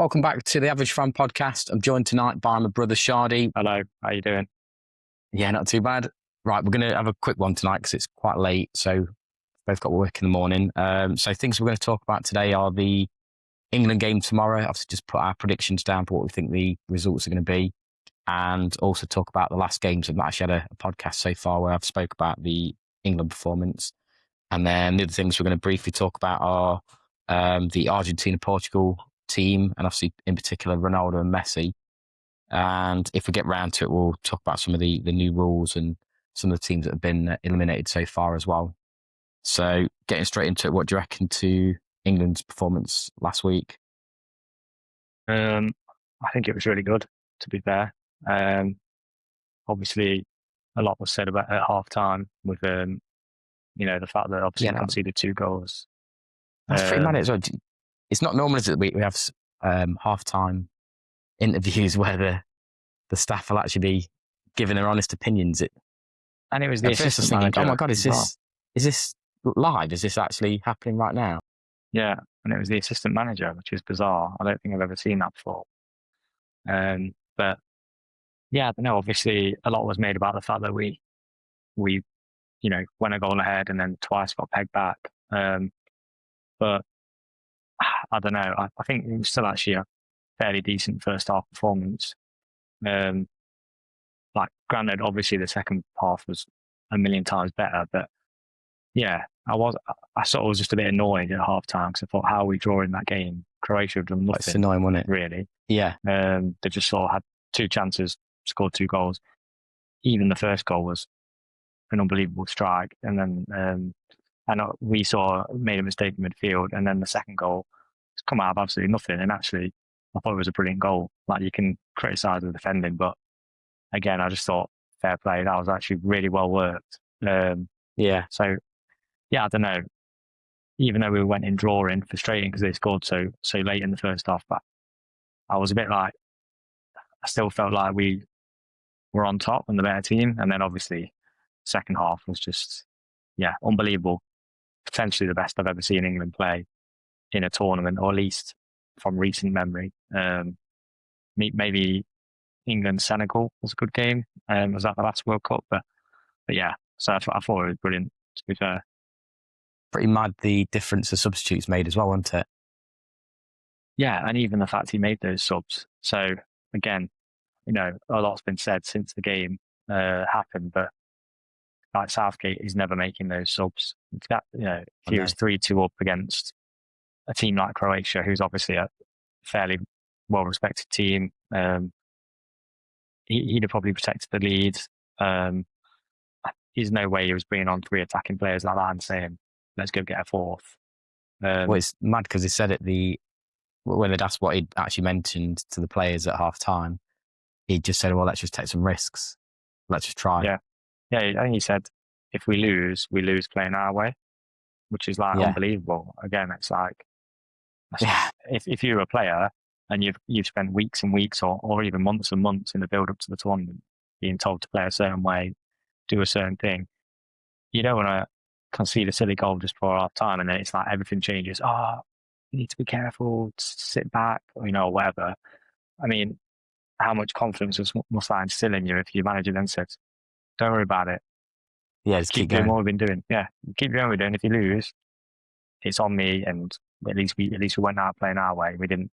welcome back to the Average Fan Podcast. I'm joined tonight by my brother Shardy. Hello, how you doing? Yeah, not too bad. Right, we're going to have a quick one tonight because it's quite late, so both got work in the morning. So things we're going to talk about today are the England game tomorrow. Obviously, just put our predictions down for what we think the results are going to be, and also talk about the last games. I've not actually had a podcast so far where I've spoke about the England performance. And then the other things we're going to briefly talk about are the Argentina-Portugal team, and obviously in particular Ronaldo and Messi. And if we get round to it, we'll talk about some of the new rules and some of the teams that have been eliminated so far as well. So getting straight into it, what do you reckon to England's performance last week? I think it was really good, to be fair. Obviously, a lot was said about at half time with the fact that obviously conceded 2 goals. That's pretty mad as well. It's not normal, is it? We have half-time interviews where the staff will actually be giving their honest opinions. And it was the assistant manager. Oh my God, is this live? Is this actually happening right now? Yeah, and it was the assistant manager, which is bizarre. I don't think I've ever seen that before. But yeah, no, obviously a lot was made about the fact that we went a goal ahead and then twice got pegged back. But I don't know. I think it was still actually a fairly decent first half performance. Granted, obviously the second half was a million times better, but yeah, I sort of was just a bit annoyed at half time because I thought, how are we drawing that game? Croatia have done nothing. It's annoying, wasn't it? Really. Yeah. They just sort of had 2 chances, scored 2 goals. Even the first goal was an unbelievable strike. And then we made a mistake in midfield. And then the second goal has come out of absolutely nothing. And actually, I thought it was a brilliant goal. Like, you can criticise the defending, but again, I just thought, fair play. That was actually really well worked. Yeah. So, yeah, I don't know. Even though we went in drawing, frustrating because they scored so late in the first half, but I was a bit like, I still felt like we were on top and the better team. And then obviously, second half was just, unbelievable. Potentially the best I've ever seen England play in a tournament, or at least from recent memory. Maybe England-Senegal was a good game. Was that the last World Cup? But yeah, so I thought it was brilliant, to be fair. Pretty mad the difference the substitutes made as well, wasn't it? Yeah, and even the fact he made those subs. So again, a lot's been said since the game happened, but like Southgate is never making those subs. That, if he was 3-2 up against a team like Croatia, who's obviously a fairly well-respected team, he'd have probably protected the lead. There's no way he was bringing on 3 attacking players like that and saying, let's go get a 4th. Well, it's mad because he said when they'd asked what he'd actually mentioned to the players at half time, he just said, well, let's just take some risks. Let's just try. Yeah. Yeah, I think he said, if we lose playing our way, which is unbelievable. Again, it's like, if you're a player and you've spent weeks and weeks or even months and months in the build up to the tournament being told to play a certain way, do a certain thing, you don't want to concede a silly goal just before half time and then it's like everything changes. Oh, you need to be careful, sit back, or whatever. I mean, how much confidence must that instill in you if your manager then says, don't worry about it. Yeah, just keep doing what we've been doing. Yeah, keep doing what we're doing. If you lose, it's on me. And at least we went out playing our way. We didn't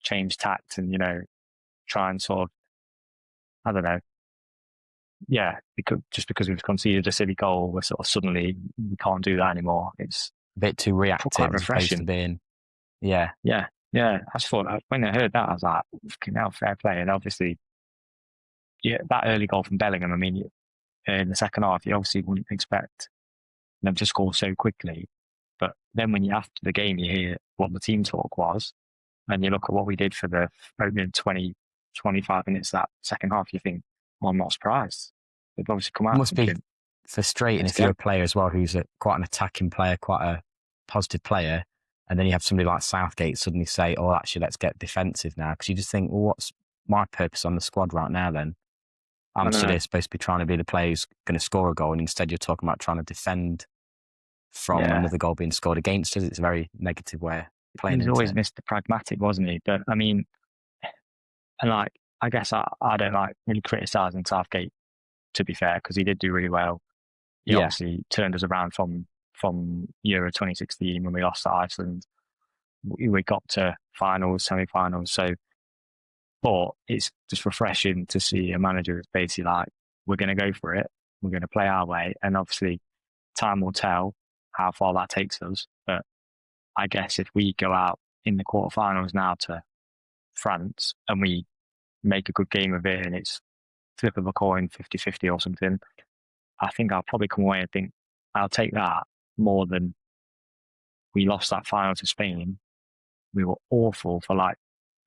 change tact and try and sort of, I don't know. Yeah, because we've conceded a silly goal, we're sort of suddenly we can't do that anymore. It's a bit too reactive. Quite refreshing. Yeah. I just thought when I heard that, I was like, fucking hell, fair play. And obviously, that early goal from Bellingham. I mean, in the second half, you obviously wouldn't expect them to score so quickly. But then when after the game, you hear what the team talk was, and you look at what we did for the opening 20, 25 minutes that second half, you think, well, I'm not surprised. They've obviously come out. It must be frustrating if you're a player as well who's quite an attacking player, quite a positive player, and then you have somebody like Southgate suddenly say, oh, actually, let's get defensive now. Because you just think, well, what's my purpose on the squad right now then? I'm supposed to be trying to be the player who's going to score a goal, and instead you're talking about trying to defend from another goal being scored against us. It's a very negative way playing was into always it. Mr. Pragmatic, wasn't he? But I mean, and like, I guess I don't like really criticising Southgate, to be fair, because he did do really well. He obviously turned us around from Euro 2016 when we lost to Iceland. We got to finals, semi-finals. So, but it's just refreshing to see a manager that's basically like, we're going to go for it. We're going to play our way. And obviously, time will tell how far that takes us. But I guess if we go out in the quarterfinals now to France and we make a good game of it and it's flip of a coin, 50-50 or something, I think I'll probably come away and think I'll take that more than we lost that final to Spain. We were awful for like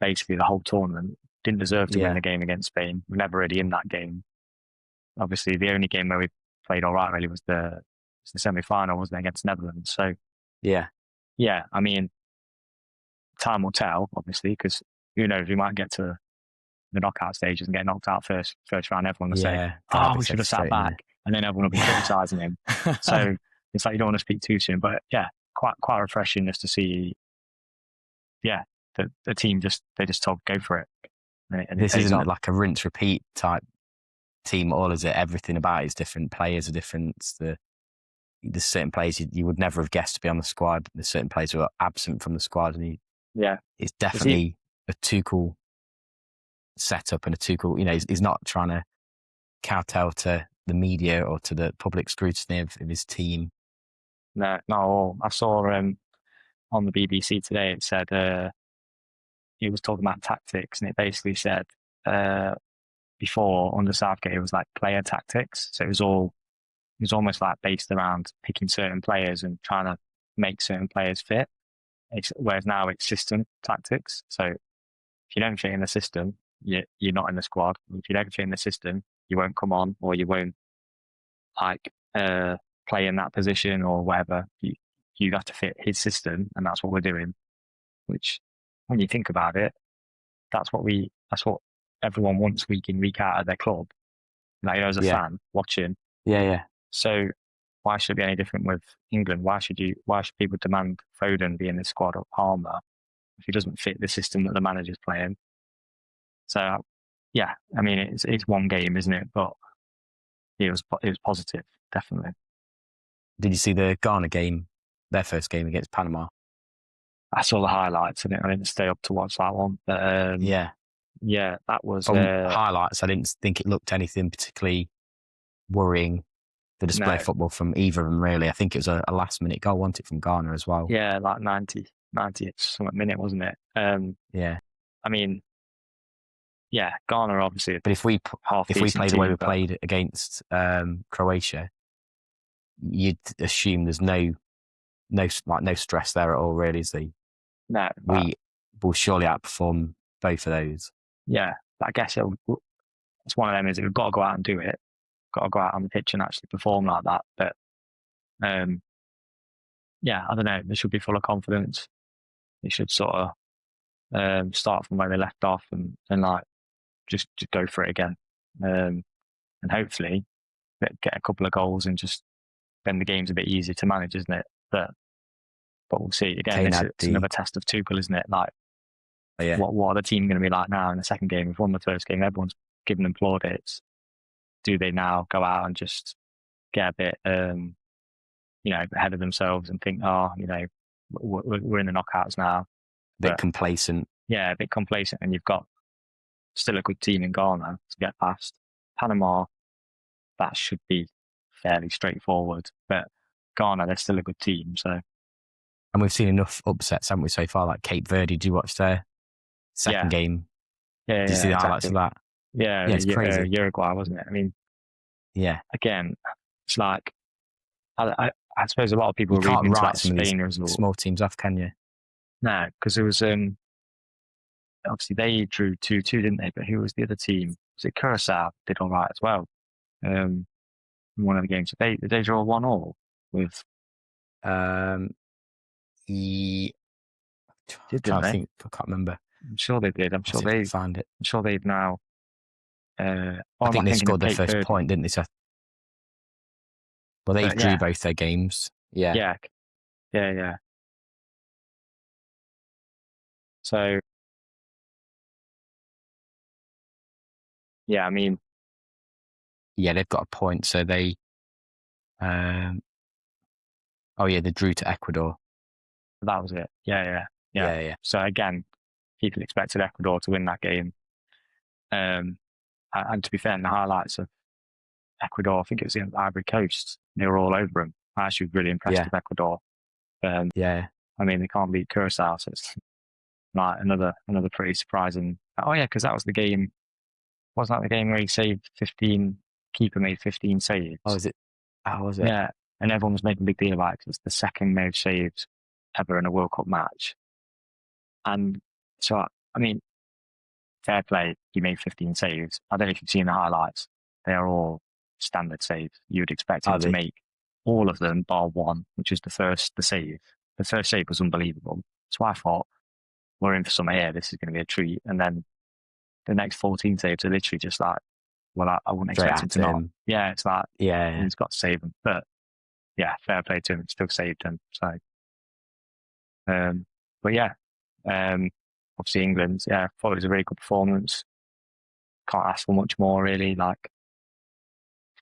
basically the whole tournament. Didn't deserve to win the game against Spain. We're never really in that game. Obviously, the only game where we played all right really was the semi-final, wasn't it, against Netherlands? So yeah, I mean, time will tell, obviously, because who knows, we might get to the knockout stages and get knocked out first round. Everyone will say, "Oh, we should have sat back," and then everyone will be criticising him. So it's like you don't want to speak too soon, but yeah, quite refreshing just to see. Yeah, the team just told go for it. And this isn't like a rinse repeat type team at all, is it? Everything about it is different. Players are different. There's certain players you would never have guessed to be on the squad. There's certain players who are absent from the squad, and it's definitely a Tuchel setup and a Tuchel. He's not trying to kowtow to the media or to the public scrutiny of his team. No, not at all. I saw on the BBC today, it said he was talking about tactics, and it basically said before under Southgate it was like player tactics. So it was almost like based around picking certain players and trying to make certain players fit. Whereas now it's system tactics. So if you don't fit in the system, you're not in the squad. If you don't fit in the system, you won't come on, or you won't like play in that position or whatever. You have to fit his system, and that's what we're doing. Which, when you think about it, that's what everyone wants week in, week out of their club. Like, as a fan watching. Yeah. So why should it be any different with England? Why should people demand Foden be in the squad or Palmer if he doesn't fit the system that the manager's playing? So yeah, I mean, it's one game, isn't it? But it was positive, definitely. Did you see the Ghana game, their first game against Panama? I saw the highlights, and I didn't stay up to watch that one. But yeah, that was from highlights. I didn't think it looked anything particularly worrying. The display of football from either of them, really. I think it was a last-minute goal, wasn't it, from Ghana as well? Yeah, like 90 something minute, wasn't it? Yeah. I mean, yeah, Ghana obviously. But if we play the way we played against Croatia, you'd assume there's no stress there at all, really, is there? No. We will surely outperform both of those. Yeah, but I guess it's one of them, is that we've got to go out and do it. Got to go out on the pitch and actually perform like that. But yeah, I don't know. They should be full of confidence. They should sort of start from where they left off and like just go for it again. And hopefully get a couple of goals, and just then the game's a bit easier to manage, isn't it? But we'll see. Again, it's another test of Tuchel, isn't it? Like, what are the team going to be like now in the second game? We've won the first game. Everyone's giving them plaudits. Do they now go out and just get a bit, ahead of themselves and think, we're in the knockouts now? A bit complacent. Yeah, a bit complacent. And you've got still a good team in Ghana to get past. Panama, that should be fairly straightforward. But Ghana, they're still a good team. So, and we've seen enough upsets, haven't we, so far? Like Cape Verde, did you watch their second game? Yeah, did you see the highlights of that? Yeah, it's crazy. Uruguay, wasn't it? I mean, yeah. Again, it's like I suppose a lot of people can't read into write that some Spain of these small teams off, can you? No, because it was obviously they drew 2-2, didn't they? But who was the other team? Was it Curacao? Did all right as well. In one of the games, did they draw 1-1 with? I think I can't remember. I'm sure they did. I'm sure they find it. I'm sure they've now. I think they scored their first point, didn't they? Well, they drew both their games. Yeah. So, yeah, I mean, yeah, they've got a point. So they, they drew to Ecuador. that was it. Yeah. Yeah. So again, people expected Ecuador to win that game. And to be fair, in the highlights of Ecuador, I think it was the Ivory Coast. They were all over them. I actually was really impressed with Ecuador. Yeah. I mean, they can't beat Curacao, so it's like another pretty surprising. Oh yeah, because that was the game. Wasn't that the game where he saved 15? Keeper made 15 saves. Oh, is it? Oh, was it? Yeah, and everyone was making a big deal about it because it's the second most saves ever in a World Cup match. And so, I mean, fair play, he made 15 saves. I don't know if you've seen the highlights. They are all standard saves. You would expect him to make all of them bar one, which is the save. The first save was unbelievable. So I thought, we're in for some here. This is going to be a treat. And then the next 14 saves are literally just like, well, I wouldn't expect him to not. Yeah, it's like, he's got to save them. But yeah, fair play to him. He still saved them. So, but yeah, obviously England, I thought it was a very good performance. Can't ask for much more, really. Like,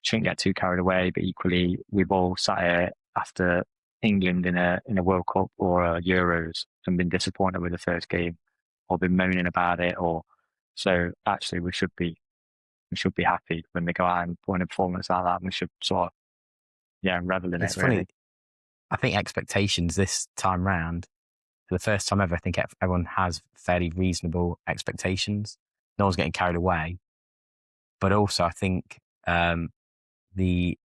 shouldn't get too carried away, but equally, we've all sat here after England in a World Cup or a Euros and been disappointed with the first game, or been moaning about it, or so. Actually, we should be happy when they go out and put in a performance like that. And we should sort of, revel in it. It's funny. Really. I think expectations this time round, for the first time ever, I think everyone has fairly reasonable expectations. No one's getting carried away. But also, I think the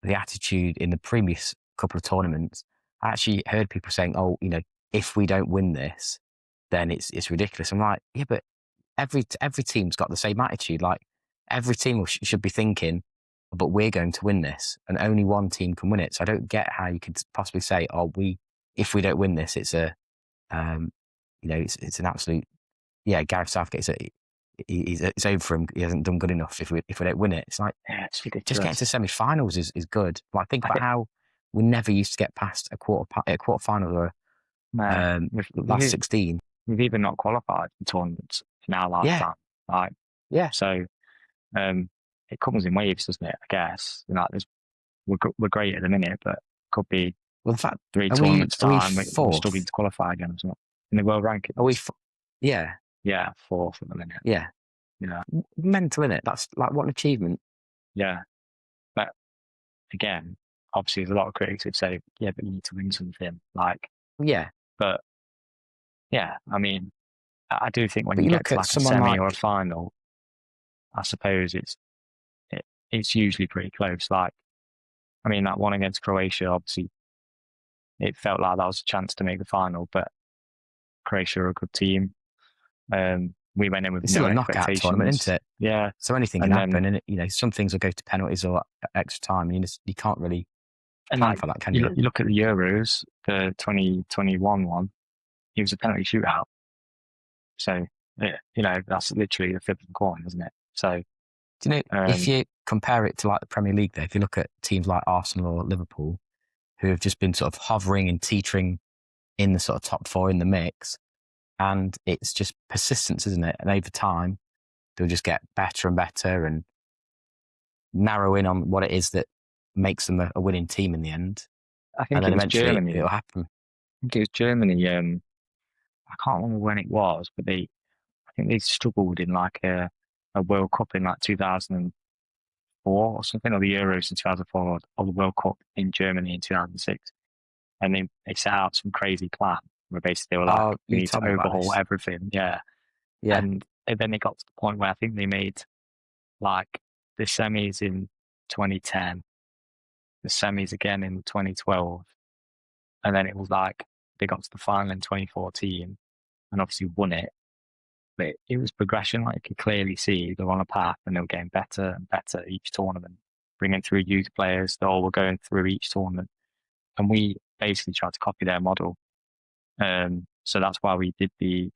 attitude in the previous couple of tournaments, I actually heard people saying, "Oh, if we don't win this, then it's ridiculous." I'm like, yeah, but every team's got the same attitude. Like, every team should be thinking, but we're going to win this, and only one team can win it. So I don't get how you could possibly say, "Oh, if we don't win this, it's a it's an absolute Gareth Southgate. It's over for him. He hasn't done good enough. If we don't win it, it's like, it's ridiculous. Just getting to semi-finals is good. Like, think about how we never used to get past a quarter-final or last 16. We've even not qualified for tournaments in our lifetime. So it comes in waves, doesn't it? I guess we're great at the minute, but could be the fact 3 tournaments time we're struggling to qualify again as well in the world ranking. Are we? Yeah, 4th at the minute. Yeah. Mental, innit? That's like, what an achievement. Yeah, but again, obviously, there's a lot of critics who say, "Yeah, but you need to win something." Like, but yeah, I mean, I do think when you get to like a semi or a final, I suppose it's usually pretty close. Like, I mean, that one against Croatia, obviously, it felt like that was a chance to make the final, but Croatia are a good team. We went in with no knockout tournament, isn't it? Yeah. So anything can happen, and some things will go to penalties or extra time. And you can't really plan for that, can you? You look at the Euros, the 2021 one. It was a penalty shootout. So that's literally the flip of the coin, isn't it? So, do you know, if you compare it to like the Premier League, though, if you look at teams like Arsenal or Liverpool, who have just been sort of hovering and teetering in the sort of top 4 in the mix, and it's just persistence, isn't it? And over time, they'll just get better and better and narrow in on what it is that makes them a winning team in the end. I think it was Germany. It'll happen. I think it was Germany. I can't remember when it was, but I think they struggled in like a World Cup in like 2004 or something, or the Euros in 2004, or the World Cup in Germany in 2006. And they set out some crazy plan where basically they were like, we need to overhaul everything. Yeah. And then it got to the point where I think they made like the semis in 2010, the semis again in 2012. And then it was like they got to the final in 2014 and obviously won it. But it was progression. Like, you could clearly see they're on a path and they were getting better and better each tournament, bringing through youth players. They all were going through each tournament. And we basically tried to copy their model. So that's why we did the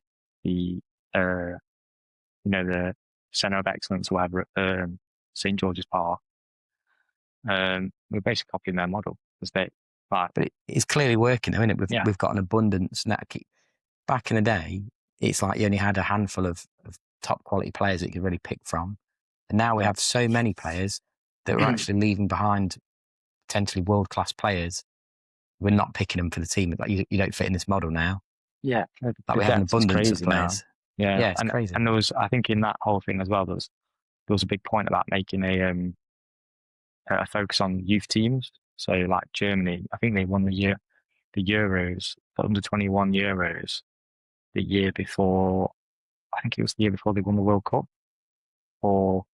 Centre of Excellence or whatever at St. George's Park. We're basically copying their model. But it's clearly working, though, isn't it? We've got an abundance. Back in the day, it's like you only had a handful of top quality players that you could really pick from. And now we have so many players that we're actually leaving behind potentially world-class players. We're not picking them for the team. Like you don't fit in this model now. Yeah. Like we have an abundance of players. Now. Yeah, it's crazy. And there was, I think in that whole thing as well, there was a big point about making a focus on youth teams. So like Germany, I think they won the Euros, the under-21 Euros, the year before. I think it was the year before they won the World Cup. Or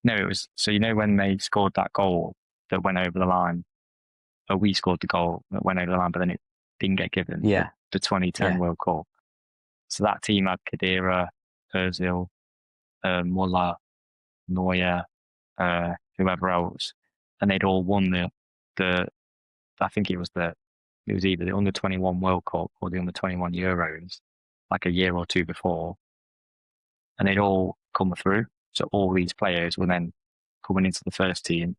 no, it was. So when they scored that goal that went over the line, or we scored the goal that went over the line, but then it didn't get given. Yeah. The 2010 World Cup. So that team had Khedira, Özil, Muller, Neuer, whoever else, and they'd all won the. I think it was either the under-21 World Cup or the under-21 Euros, like a year or two before, and they'd all come through. So all these players were then coming into the first team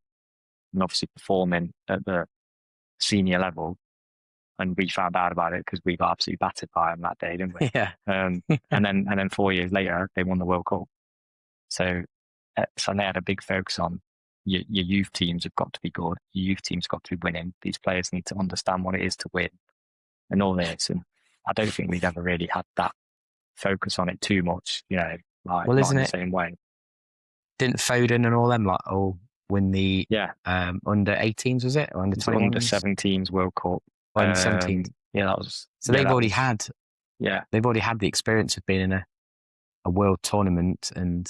and obviously performing at the senior level. And we found out about it because we got absolutely battered by them that day, didn't we? Yeah. And then 4 years later, they won the World Cup. So they had a big focus on your youth teams have got to be good. Your youth teams got to be winning. These players need to understand what it is to win and all this. And I don't think we've ever really had that focus on it too much, like not in the same way. Didn't Foden and all them win the under 18s, was it? Or under 21s? Under 17s World Cup. Under 17s. Yeah, that was. So they've already had. Yeah. They've already had the experience of being in a world tournament and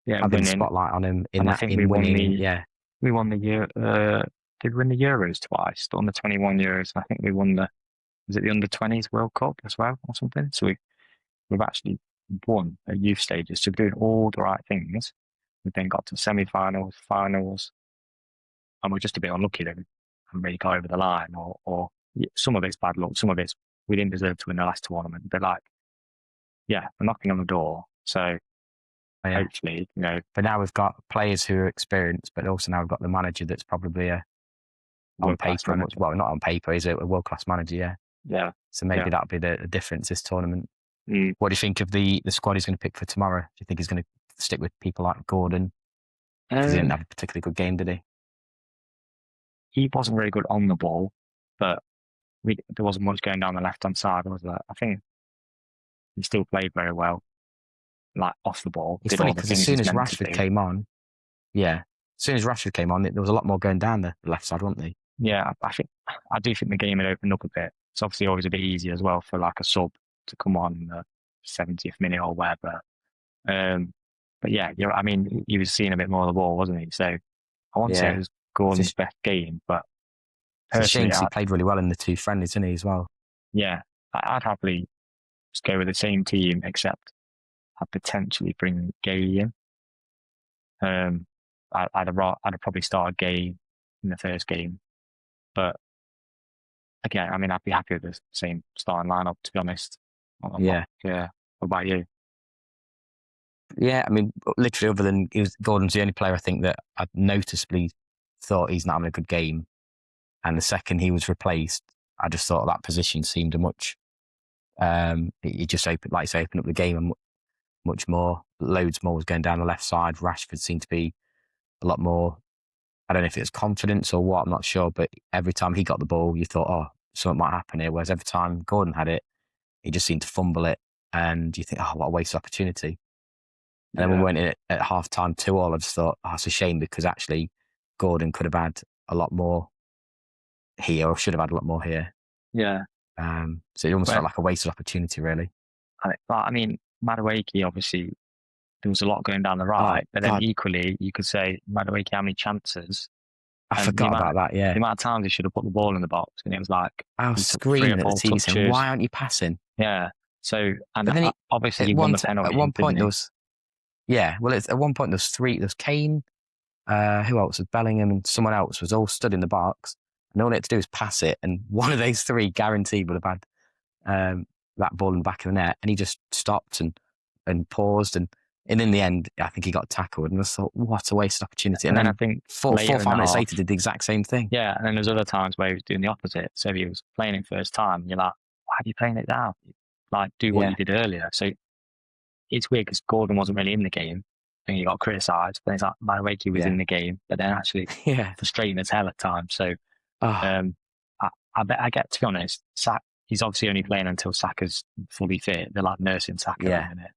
having the spotlight on them in winning. We won the year. Did we win the Euros twice? The under 21 Euros. I think we won was it the under 20s World Cup as well or something? So we've actually won at youth stages. So doing all the right things. We then got to semi-finals, finals, and we're just a bit unlucky that we haven't really got over the line. Or some of it's bad luck, some of it's we didn't deserve to win the last tournament. But we're knocking on the door. So hopefully, But now we've got players who are experienced, but also now we've got the manager that's probably on paper. Well, not on paper, he's a world-class manager, yeah. Yeah. So maybe that'll be the difference this tournament. Mm. What do you think of the squad he's going to pick for tomorrow? Do you think he's going to stick with people like Gordon? Because he didn't have a particularly good game, did he? He wasn't very good on the ball, but there wasn't much going down the left-hand side, was there? I think he still played very well, like off the ball. It's funny because as soon as Rashford came on, there was a lot more going down the left side, wasn't there? Yeah, I do think the game had opened up a bit. It's obviously always a bit easier as well for like a sub to come on in the 70th minute or whatever. But yeah, he was seeing a bit more of the ball, wasn't he? So I won't say it was Gordon's best game, but it's a shame because he played really well in the two friendlies, didn't he, as well? Yeah, I'd happily just go with the same team, except I'd potentially bring Gay in. I'd have probably started Gay in the first game, but again, I'd be happy with the same starting lineup, to be honest. What about you? Yeah, literally, other than Gordon's the only player I think that I noticeably thought he's not having a good game. And the second he was replaced, I just thought that position seemed a much. He just opened up the game and much more. Loads more was going down the left side. Rashford seemed to be a lot more. I don't know if it was confidence or what. I'm not sure. But every time he got the ball, you thought, oh, something might happen here. Whereas every time Gordon had it, he just seemed to fumble it, and you think, oh, what a waste of opportunity. And then when we went in at half time 2-2, I just thought, oh, it's a shame because actually Gordon could have had a lot more here, or should have had a lot more here. Yeah. So it almost felt like a wasted opportunity, really. Madueke, obviously, there was a lot going down the right, but then equally, you could say, Madueke, how many chances? I forgot about that, yeah. The amount of times he should have put the ball in the box, and it was like... I was screaming at the TV saying, why aren't you passing? Yeah. So, and then obviously he won the penalty. At one point there was... Yeah, well, at one point there was Kane, who else? Was Bellingham and someone else was all stood in the box, and all they had to do was pass it, and one of those three guaranteed would have had that ball in the back of the net, and he just stopped and paused, and in the end, I think he got tackled, and I thought, what a wasted opportunity. And then I think 4 or 5 minutes later, did the exact same thing. Yeah, and then there's other times where he was doing the opposite. So he was playing it first time, and you're like, why are you playing it down? Like, do what you did earlier. So it's weird because Gordon wasn't really in the game. I think he got criticised, but it's like Madueke was in the game, but then actually frustrating as hell at times. So I bet I get, to be honest, he's obviously only playing until Saka's fully fit. They're like nursing Saka at the minute.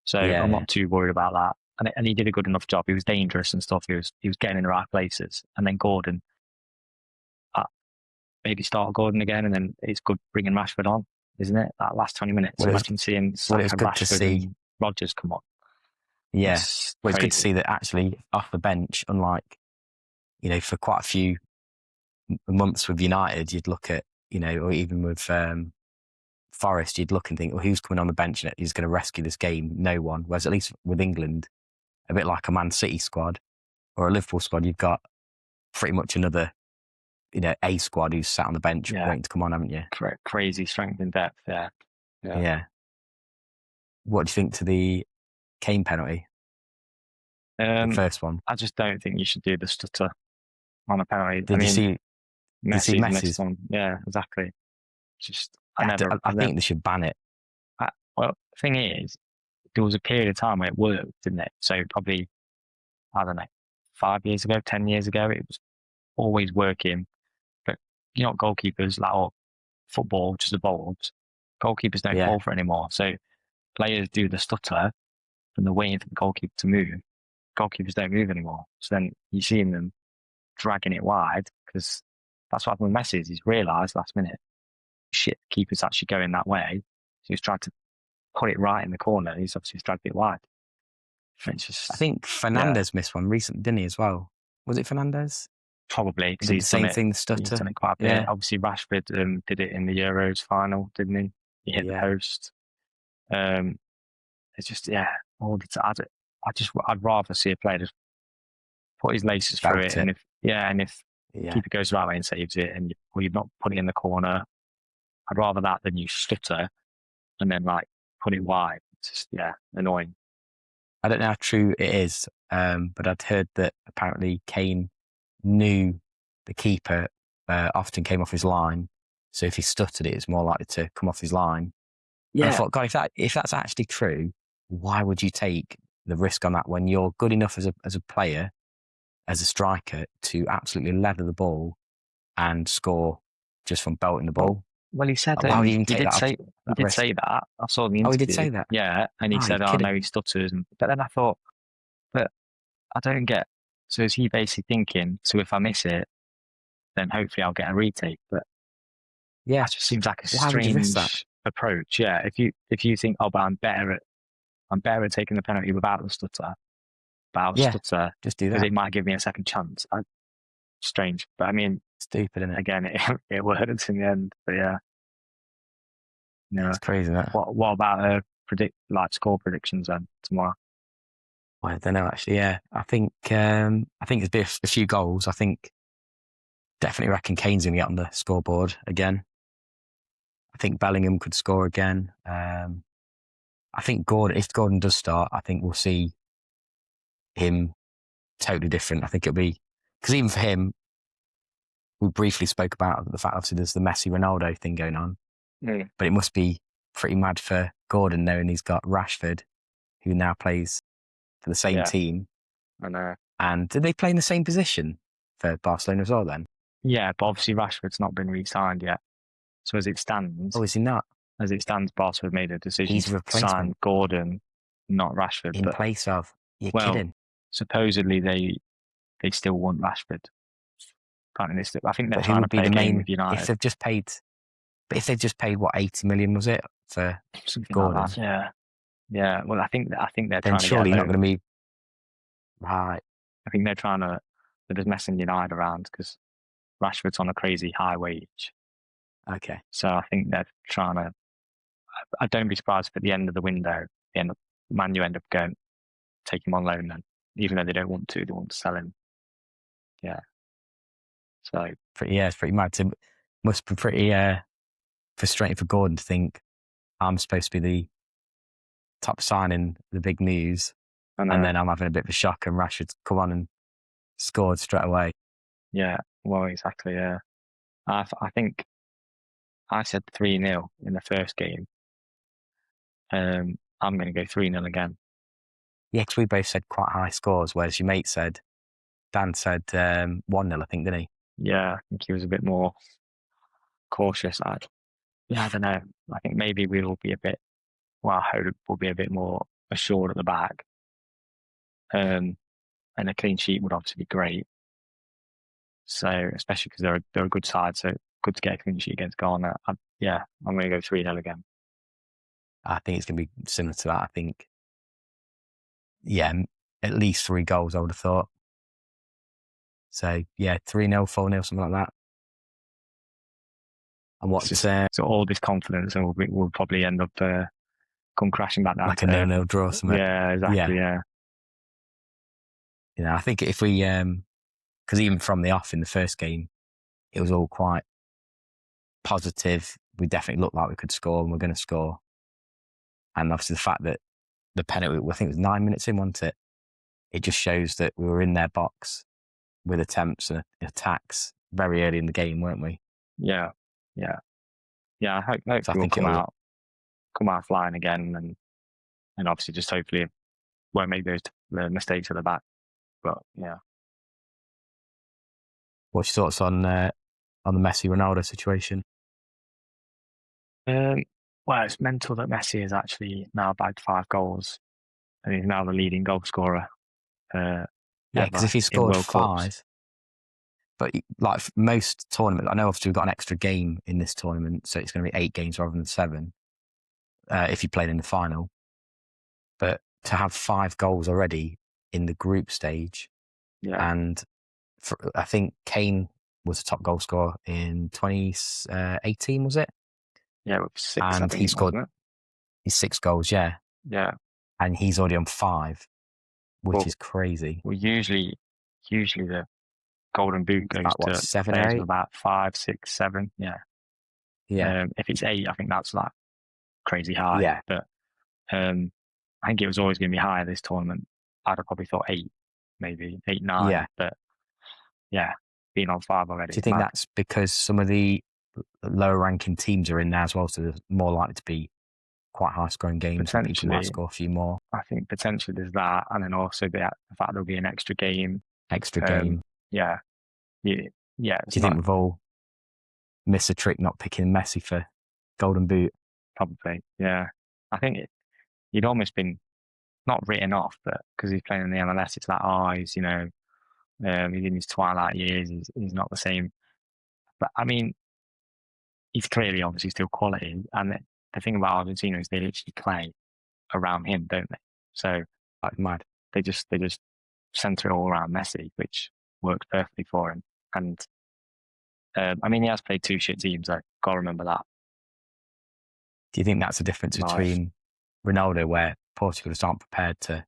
So I'm not too worried about that. And he did a good enough job. He was dangerous and stuff. He was getting in the right places. And then Gordon, maybe start Gordon again, and then it's good bringing Rashford on, isn't it? That last 20 minutes. Imagine seeing Saka, Rashford and Rodgers come on. Yeah. It's good to see that actually off the bench, unlike, for quite a few months with United, you'd look at, or even with Forest, you'd look and think, well, who's coming on the bench and who's going to rescue this game? No one. Whereas at least with England, a bit like a Man City squad or a Liverpool squad, you've got pretty much another, A squad who's sat on the bench waiting to come on, haven't you? Crazy strength and depth, yeah. What do you think to the Kane penalty? The first one. I just don't think you should do the stutter on a penalty. Did you see Messi's one? Yeah, exactly. I think they should ban it. Well, the thing is, there was a period of time where it worked, didn't it? So probably, I don't know, 5 years ago, 10 years ago, it was always working. But goalkeepers, or football just evolves. Goalkeepers don't fall for it anymore. So players do the stutter and they're waiting for the goalkeeper to move. Goalkeepers don't move anymore. So then you're seeing them dragging it wide, because that's what happened with Messi. He's realised last minute, shit, the keeper's actually going that way. So he's tried to put it right in the corner. He's obviously dragged it wide. It's just, I think Fernandes missed one recently, didn't he, as well? Was it Fernandes? Probably, because he's the same thing, the stutter. He's done it quite a bit. Obviously, Rashford did it in the Euros final, didn't he? He hit the post. It's just, all the time. I'd rather see a player just put his laces through it, and if keeper goes the right way and saves it, and you've not put it in the corner, I'd rather that than you stutter and then put it wide. It's just annoying. I don't know how true it is, but I'd heard that apparently Kane knew the keeper often came off his line, so if he stuttered it's more likely to come off his line. And I thought, God, if that's actually true, why would you take the risk on that when you're good enough as a player, as a striker, to absolutely leather the ball and score just from belting the ball? Well, he said that. He did say that. I saw the interview. Oh, he did say that? Yeah, and he said, no, he stutters. But then I thought, but I don't get, so is he basically thinking, so if I miss it, then hopefully I'll get a retake? But that just seems like a strange approach. Yeah, if you think, but I'm better at taking the penalty without the stutter. But I'll stutter, just do that, because it might give me a second chance. Strange, but I mean, stupid, isn't it? Again, it worked in the end, but it's crazy. That. What about score predictions then tomorrow? Well, I don't know actually. Yeah, I think there's been a few goals. I think definitely reckon Kane's going to get on the scoreboard again. I think Bellingham could score again. I think if Gordon does start, I think we'll see him totally different. I think it'll be, because even for him, we briefly spoke about the fact obviously there's the Messi Ronaldo thing going on, but it must be pretty mad for Gordon knowing he's got Rashford, who now plays for the same team. I know. And did they play in the same position for Barcelona as well then? Yeah, but obviously Rashford's not been re-signed yet. So as it stands... Oh, is he not? As it stands, Barcelona made a decision to sign Gordon, not Rashford. In place of... You're kidding. Supposedly they still want Rashford. I think they're trying to play a game with United. If they've just paid, what, 80 million, was it, for something Gordon? Like that. Yeah. Well, I think they're then trying surely to not going to be right. I think they're just messing United around because Rashford's on a crazy high wage. Okay. So I think they're trying to. I don't be surprised if at the end of the window, Man U end up going take him on loan then, even though they don't want to. They want to sell him. Yeah. So it's pretty mad. It must be pretty frustrating for Gordon to think I'm supposed to be the top signing, the big news, and then I'm having a bit of a shock and Rashford's come on and scored straight away. Yeah, well, exactly. Yeah, I think I said 3-0 in the first game. I'm going to go 3-0 again. Yeah, because we both said quite high scores, whereas your mate said, Dan said 1-0, I think, didn't he? Yeah, I think he was a bit more cautious. I don't know. I think maybe we will be a bit, well, I hope we'll be a bit more assured at the back. And a clean sheet would obviously be great. So, especially because they're a good side, so good to get a clean sheet against Ghana. I'm going to go 3-0 again. I think it's going to be similar to that. I think, yeah, at least 3 goals, I would have thought. So, yeah, 3-0, 4-0, something like that. And what's so all this confidence, and we'll probably end up come crashing back down like to a 0-0 draw or something. Yeah, exactly. Yeah. I think if we, because even from the off in the first game, it was all quite positive. We definitely looked like we could score and we're going to score. And obviously the fact that the penalty, I think it was 9 minutes in, wasn't it? It just shows that we were in their box with attempts and attacks very early in the game, weren't we? Yeah. I hope So we'll come out flying again, and obviously just hopefully won't make those mistakes at the back. But yeah. What's your thoughts on the Messi Ronaldo situation? Well, it's mental that Messi has actually now bagged 5 goals, and he's now the leading goal scorer. Yeah, because if he scored 5, but like most tournaments, I know obviously we've got an extra game in this tournament, so it's going to be 8 games rather than 7 if you played in the final. But to have 5 goals already in the group stage, and I think Kane was the top goal scorer in 2018, was it? Yeah, with 6, and he scored his 6 goals. Yeah, and he's already on 5, which is crazy. Well, usually the Golden Boot goes about, to 7 or 8, about 5, 6, 7. Yeah. If it's 8, I think that's like crazy high. Yeah, but I think it was always going to be higher this tournament. I'd have probably thought 8, maybe 8, 9. Yeah. But yeah, being on 5 already. Do you think that's because some of the lower ranking teams are in there as well, so there's more likely to be quite high scoring games and people might score a few more? I think potentially there's that, and then also the fact there'll be an extra game. Yeah. Do you think we've all missed a trick not picking Messi for Golden Boot? Probably, yeah. I think he'd almost been not written off, but because he's playing in the MLS, it's like, he's, he's in his twilight years, he's not the same. But I mean, he's clearly obviously still quality. And the thing about Argentina is they literally play around him, don't they? So like mad. They just centre it all around Messi, which works perfectly for him. And I mean, he has played 2 shit teams. I've got to remember that. Do you think that's the difference between Ronaldo, where Portugal just aren't prepared to?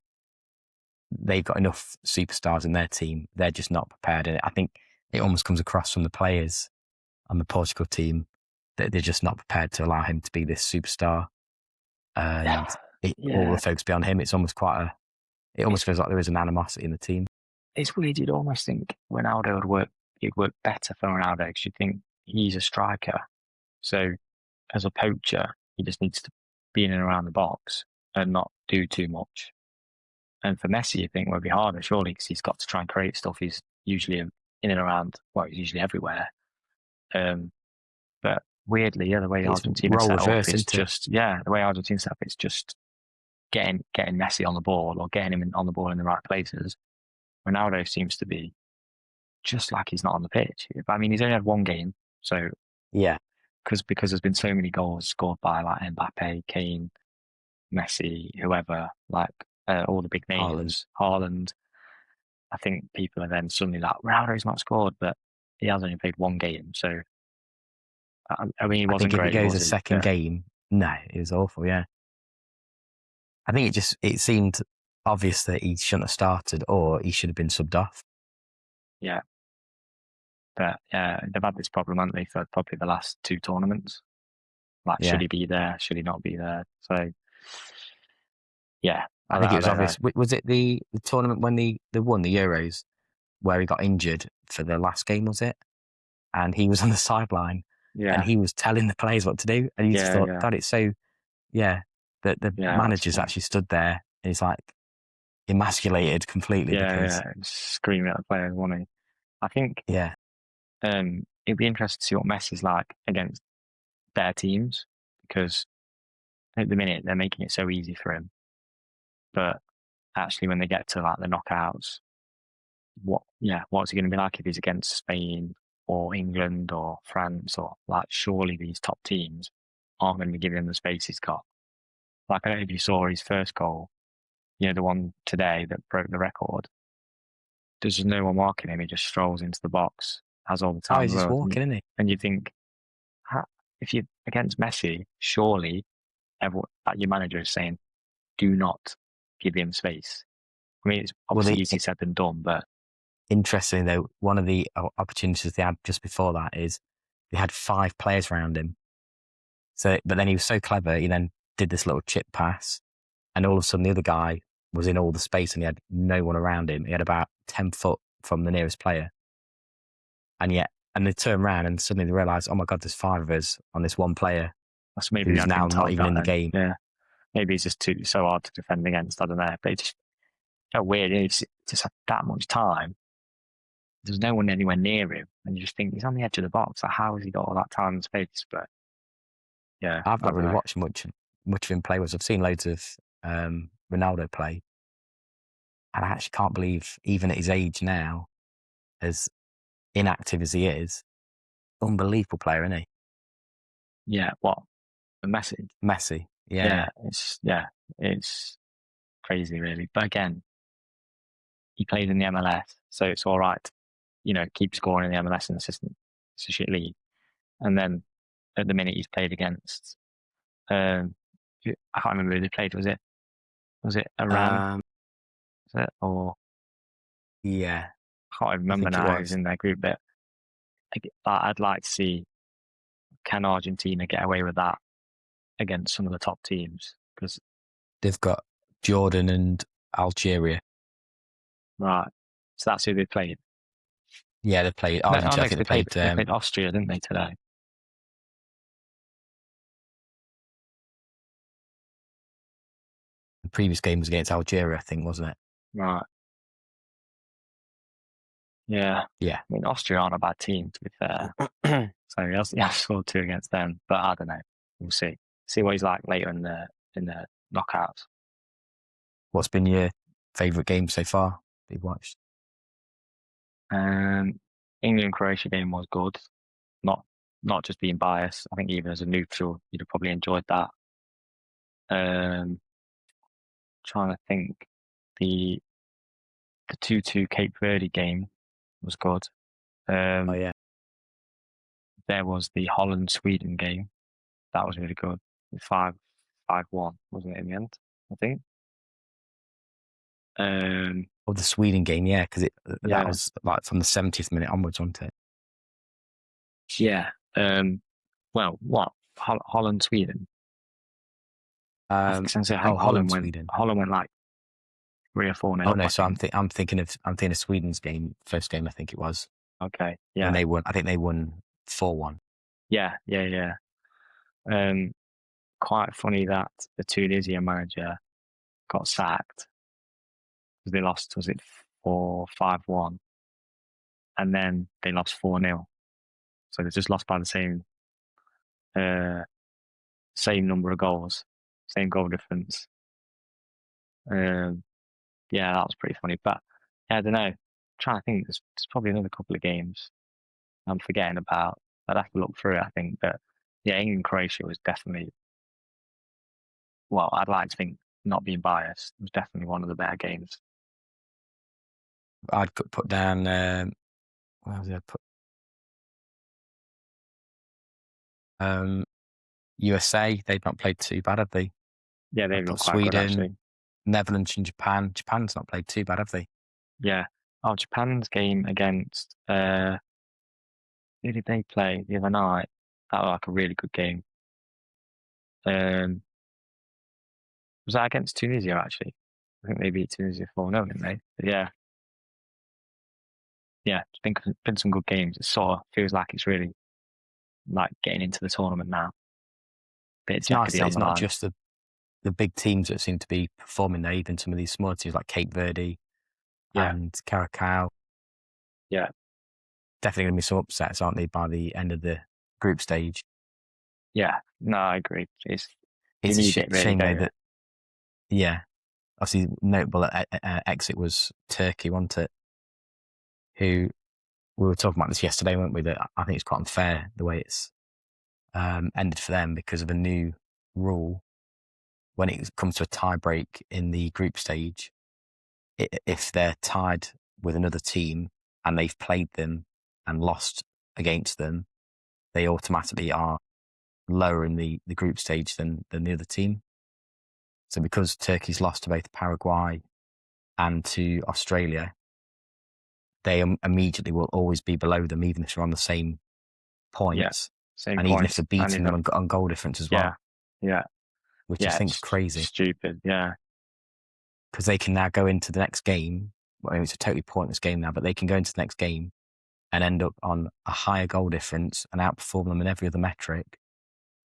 They've got enough superstars in their team. They're just not prepared. And I think it almost comes across from the players on the Portugal team that they're just not prepared to allow him to be this superstar. And all the focus be on him. It's almost it almost feels like there is an animosity in the team. It's weird. You'd almost think Ronaldo it'd work better for Ronaldo, because you think he's a striker. So as a poacher, he just needs to be in and around the box and not do too much. And for Messi, you think it'd be harder, surely, because he's got to try and create stuff. He's usually in and around, he's usually everywhere. But weirdly, the way Argentina set up is just, the way Argentina set up, it's just getting Messi on the ball, or getting him on the ball in the right places. Ronaldo seems to be just like he's not on the pitch. I mean, he's only had 1 game, so yeah, because there's been so many goals scored by like Mbappe, Kane, Messi, whoever, like all the big names, Haaland. I think people are then suddenly like, Ronaldo's not scored, but he has only played 1 game, so I mean, he wasn't great. If he goes a second game, no, it was awful. Yeah, I think it seemed obvious that he shouldn't have started, or he should have been subbed off. Yeah. But they've had this problem, haven't they, for probably the last 2 tournaments. Like, should he be there? Should he not be there? So, yeah. I think it was obvious. Was it the tournament when they won the Euros, where he got injured for the last game, was it? And he was on the sideline, and he was telling the players what to do. And you just thought, God, it's so, The manager's actually stood there. And he's like emasculated completely because screaming at the players, wasn't he? I think it'd be interesting to see what Messi's like against their teams, because at the minute they're making it so easy for him. But actually, when they get to like the knockouts, what's he going to be like if he's against Spain or England or France, or like, surely these top teams aren't going to be giving him the space he's got. Like, I don't know if you saw his first goal, the one today that broke the record. There's just no one marking him. He just strolls into the box, has all the time. Oh, he's just walking, isn't he? And you think, if you're against Messi, surely your manager is saying, do not give him space. I mean, it's obviously easier said than done, but... Interestingly, though, one of the opportunities they had just before that is they had 5 players around him. So, but then he was so clever, he then did this little chip pass, and all of a sudden the other guy was in all the space and he had no one around him. He had about 10 foot from the nearest player. And they turned around and suddenly they realised, oh my God, there's 5 of us on this one player. That's maybe who's now not even in the game. Yeah. Maybe he's just so hard to defend against. I don't know. But it's just so weird. It's just had that much time. There's no one anywhere near him. And you just think he's on the edge of the box. Like, how has he got all that time and space? But yeah. I've not really watched much of him play. I've seen loads of Ronaldo play. And I actually can't believe, even at his age now, as inactive as he is, unbelievable player, isn't he? Yeah, what? Messi? Messi, yeah. It's crazy, really. But again, he plays in the MLS, so it's all right. Keep scoring in the MLS and it's a shit league. And then at the minute he's played against, I can't remember who they played. Was it Iran? Was it, or yeah, I can't remember now. Who's in their group, but I'd like to see, can Argentina get away with that against some of the top teams? Because they've got Jordan and Algeria. Right. So that's who they played. Yeah, they played. I think they played Austria, didn't they, today? The previous game was against Algeria, I think, wasn't it? Right. Yeah. Yeah. I mean, Austria aren't a bad team, to be fair. So he has scored 2 against them, but I don't know. We'll see. See what he's like later in the knockouts. What's been your favourite game so far that you've watched? England-Croatia game was good. Not just being biased. I think even as a neutral, you'd have probably enjoyed that. Trying to think, the 2-2 Cape Verde game was good. Oh yeah. There was the Holland-Sweden game. That was really good. 5-1, wasn't it, in the end? I think. The Sweden game, yeah, because that was like from the 70th minute onwards, wasn't it? Yeah. Well, what? Holland, Sweden. Holland went like 3 or 4 now. Oh no, so I'm thinking of Sweden's game, first game, I think it was. Okay, yeah. And they won. I think they won 4-1. Yeah. Quite funny that the Tunisia manager got sacked because they lost. Was it 5-1? And then they lost 4-0. So they just lost by the same number of goals, same goal difference. Yeah, that was pretty funny. But yeah, I don't know. I'm trying to think. There's probably another couple of games I'm forgetting about. I'd have to look through it, I think. But yeah, England-Croatia was definitely, well, I'd like to think, not being biased, it was definitely one of the better games. I'd put down, where was it? USA, they've not played too bad, have they? Yeah, they've got quite Sweden, good, actually. Netherlands and Japan. Japan's not played too bad, have they? Yeah. Oh, Japan's game against, who did they play the other night? That was like a really good game. Was that against Tunisia, actually? I think they beat Tunisia 4-0, didn't they? But yeah. Yeah, it's been some good games. It sort of feels like it's really like getting into the tournament now. It's nice that it's not just the big teams that seem to be performing there, even some of these smaller teams like Cape Verde and Caracas. Yeah. Definitely going to be some upsets, aren't they, by the end of the group stage? Yeah, no, I agree. It's a shame though that, obviously notable exit was Turkey, wasn't it? Who, we were talking about this yesterday, weren't we? That I think it's quite unfair the way it's ended for them because of a new rule. When it comes to a tie break in the group stage, if they're tied with another team and they've played them and lost against them, they automatically are lower in the group stage than the other team. So because Turkey's lost to both Paraguay and to Australia, they immediately will always be below them, even if they're on the same points. Same and points. Even if they're beating them on goal difference as well. Yeah. Which I think is crazy. Stupid, yeah. Because they can now go into the next game. Well, it's a totally pointless game now, but they can go into the next game and end up on a higher goal difference and outperform them in every other metric.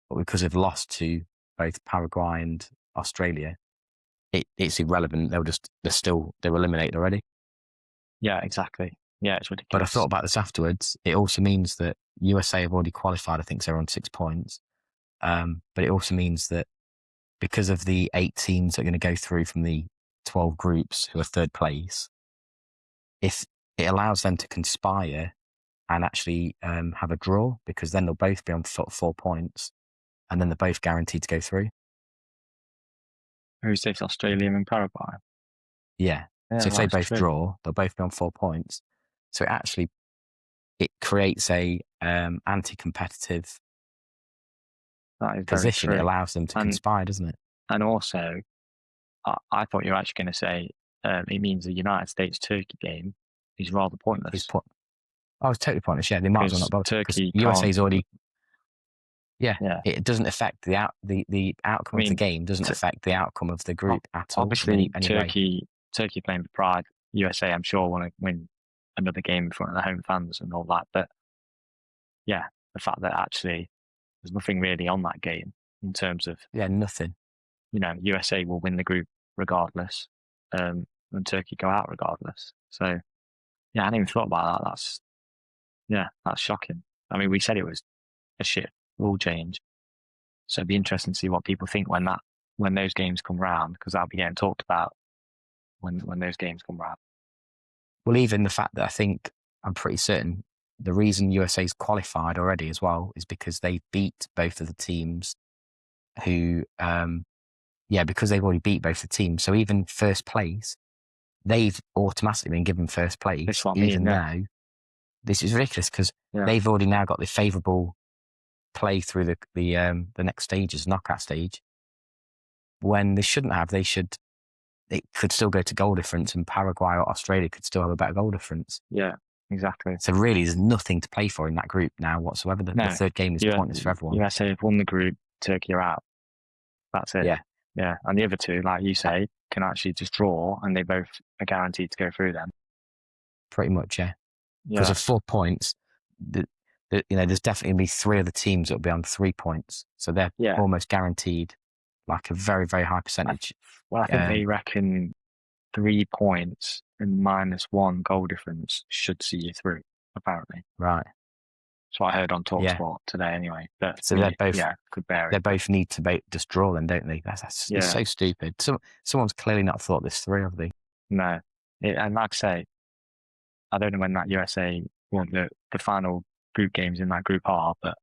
But because they've lost to both Paraguay and Australia, it's irrelevant. They're eliminated already. Yeah, exactly. Yeah, it's ridiculous. But I thought about this afterwards. It also means that USA have already qualified. I think they're on 6 points. But it also means that because of the 8 teams that are going to go through from the 12 groups who are third place, if it allows them to conspire and actually have a draw, because then they'll both be on 4 points and then they're both guaranteed to go through. Who says Australia and Paraguay? Yeah. So if they both draw, they'll both be on 4 points. So it creates a anti-competitive position. It allows them to conspire, doesn't it? And also, I thought you were actually going to say it means the United States-Turkey game is rather pointless. It's totally pointless. Yeah, they might as well not bother. Turkey USA's already. Yeah, it doesn't affect the outcome of the game. Doesn't affect the outcome of the group at all. Obviously, Turkey playing for pride. USA, I'm sure, want to win another game in front of their home fans and all that. But yeah, the fact that actually there's nothing really on that game in terms of nothing. USA will win the group regardless, and Turkey go out regardless. So I hadn't even thought about that. That's shocking. I mean, we said it was a shit rule change, so it'd be interesting to see what people think when those games come round, because that'll be getting talked about when those games come round. Well, even the fact that I'm pretty certain the reason USA's qualified already as well is because they beat both of the teams who, because they've already beat both the teams. So even first place, they've automatically been given first place, now. This is ridiculous because they've already now got the favourable play through the next stages, knockout stage, when they shouldn't have. It could still go to goal difference, and Paraguay or Australia could still have a better goal difference. Yeah, exactly. So really, there's nothing to play for in that group now whatsoever. The third game is pointless for everyone. USA have won the group, Turkey are out. That's it. Yeah. And the other two, like you say, can actually just draw, and they both are guaranteed to go through them. Pretty much, yeah. Because of 4 points, there's definitely going to be 3 other teams that will be on 3 points. So they're almost guaranteed, like a very, very high percentage. I think they reckon 3 points and -1 goal difference should see you through, apparently. Right. So I heard on TalkSport today anyway. So they're both, could bear it. They both need to just draw then, don't they? That's it's so stupid. Someone's clearly not thought this through, have they? No. And like I say, I don't know when that USA, the final group games in that group are, but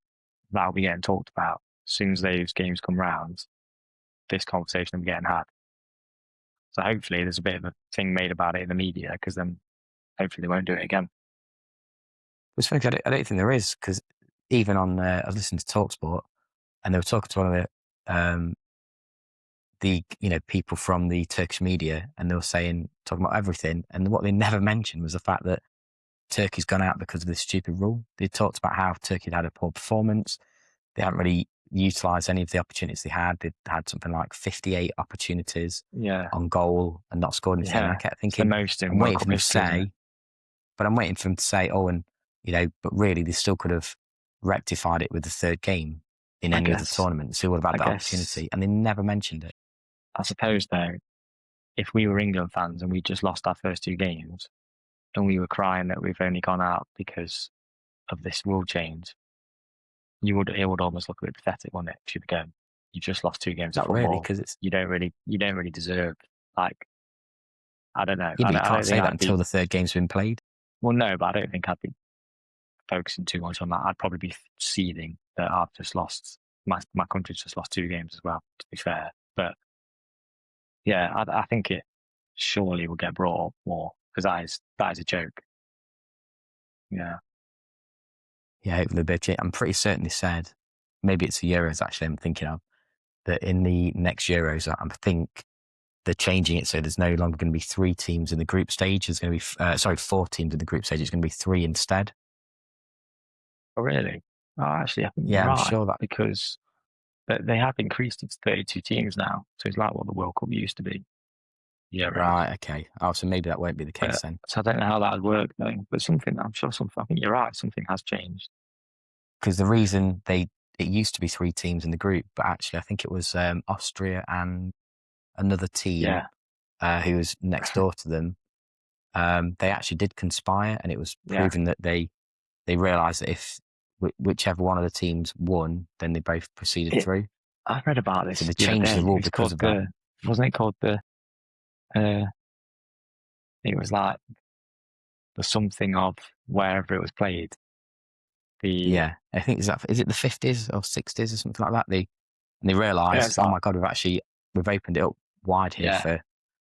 that'll be getting talked about. As soon as those games come round, this conversation will be getting had. So hopefully there's a bit of a thing made about it in the media, because then hopefully they won't do it again. It's funny, I don't think there is, because even on, I was listening to TalkSport, and they were talking to one of the people from the Turkish media, and they were talking about everything, and what they never mentioned was the fact that Turkey's gone out because of this stupid rule. They talked about how Turkey had a poor performance. They haven't really utilised any of the opportunities they had. They had something like 58 opportunities on goal and not scored anything. I kept thinking, I'm waiting for them to say, but really they still could have rectified it with the third game in any other tournament. So what about the opportunity? And they never mentioned it. I suppose though, if we were England fans and we just lost our first 2 games and we were crying that we've only gone out because of this rule change, it would almost look a bit pathetic, wouldn't it? If you'd go, you just lost 2 games of Not football. really, because it's you don't really deserve, like, I don't know. yeah, but you I can't don't say think that until the third game's been played. Well, no, but I don't think I'd be focusing too much on that. I'd probably be seething that I've just lost my country's just lost 2 games as well. To be fair, but yeah, I think it surely will get brought up more because that is a joke. Yeah. Yeah, hopefully they'll change. I'm pretty certain they said, maybe it's the Euros actually I'm thinking of, that in the next Euros, I think they're changing it so there's no longer going to be 3 teams in the group stage. There's going to be, 4 teams in the group stage. It's going to be 3 instead. Oh, really? Oh, actually, I think Yeah, you're I'm right, sure that. because they have increased it to 32 teams now. So it's like what the World Cup used to be. Yeah, Right, okay. Oh, so maybe that won't be the case then. So I don't know how that would work though. But I'm sure I think you're right. Something has changed. Because the reason it used to be 3 teams in the group, but actually I think it was Austria and another team who was next door to them. They actually did conspire, and it was proven that they realised that if whichever one of the teams won, then they both proceeded through. I've read about this. So they changed the rule because of that. Wasn't it called the? It was like the something of wherever it was played. Yeah, I think is it the 50s or 60s or something like that? They realised, oh my god, we've opened it up wide here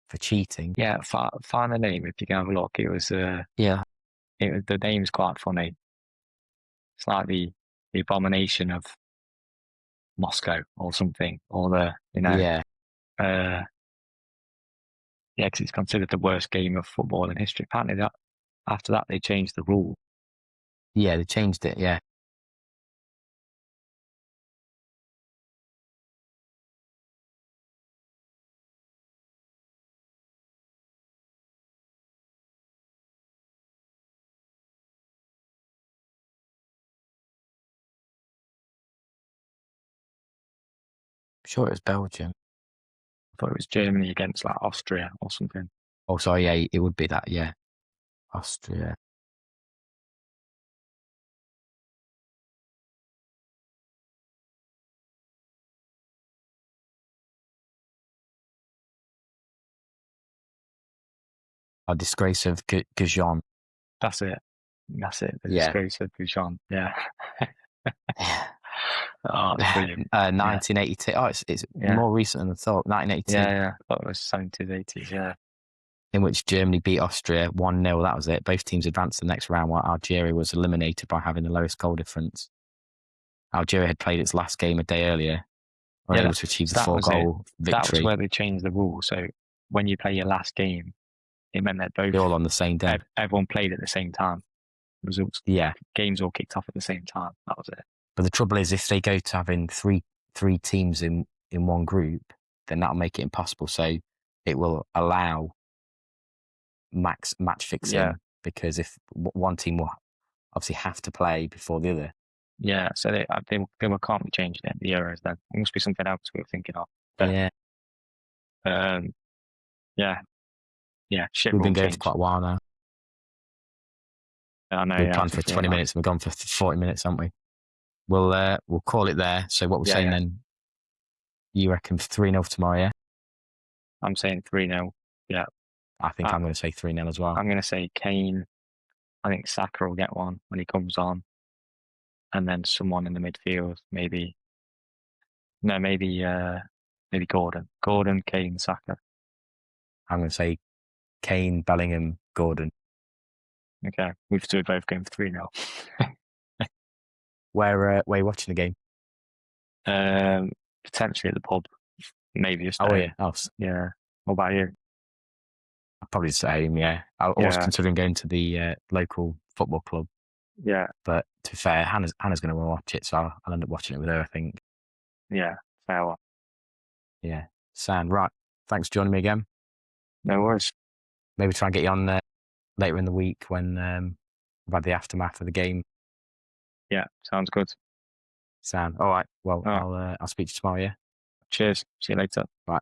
for cheating. Yeah, find the name if you can have a look. It was the name's quite funny. It's like the abomination of Moscow or something, or because it's considered the worst game of football in history. Apparently, after that they changed the rule. Yeah, they changed it. Yeah. I'm sure it was Belgium. I thought it was Germany against like Austria or something. Oh, sorry, yeah, it would be that. Yeah, Austria. A Disgrace of Gijón. That's it. The Disgrace of Gijón. Yeah. Oh, that's brilliant. 1982. Oh, it's more recent than I thought. 1982. Yeah. I thought it was 70s, 80s. Yeah. In which Germany beat Austria 1-0. That was it. Both teams advanced to the next round, while Algeria was eliminated by having the lowest goal difference. Algeria had played its last game a day earlier, were able to achieve the 4-goal victory. That was where they changed the rule. So when you play your last game, it meant that they're all on the same day. Everyone played at the same time. Results. Yeah. Games all kicked off at the same time. That was it. But the trouble is, if they go to having three teams in one group, then that'll make it impossible. So it will allow match fixing, because if one team will obviously have to play before the other. Yeah, so they can't be changing it. The Euros, then it must be something else we were thinking of. But, shit. We've been going for quite a while now. I know. We've planned for 20 minutes, and we've gone for 40 minutes, haven't we? We'll call it there. So what we're saying then? You reckon 3-0 tomorrow? Yeah. I'm saying 3-0. Yeah. I think I'm going to say 3-0 as well. I'm going to say Kane. I think Saka will get one when he comes on, and then someone in the midfield, maybe Gordon. Gordon, Kane, Saka. I'm going to say Kane, Bellingham, Gordon. Okay, we've both going for 3-0. Where are you watching the game? Potentially at the pub. Maybe just. Oh yeah. Yeah. What about you? I'll probably just at home. Yeah. I was considering going to the local football club. Yeah. But to be fair, Hannah's going to watch it, so I'll end up watching it with her, I think. Yeah. Fair one. Yeah. Sam, right. Thanks for joining me again. No worries. Maybe try and get you on later in the week when we've had the aftermath of the game. Yeah, sounds good. Sam, all right. Well, I'll speak to you tomorrow. Yeah. Cheers. See you later. Right.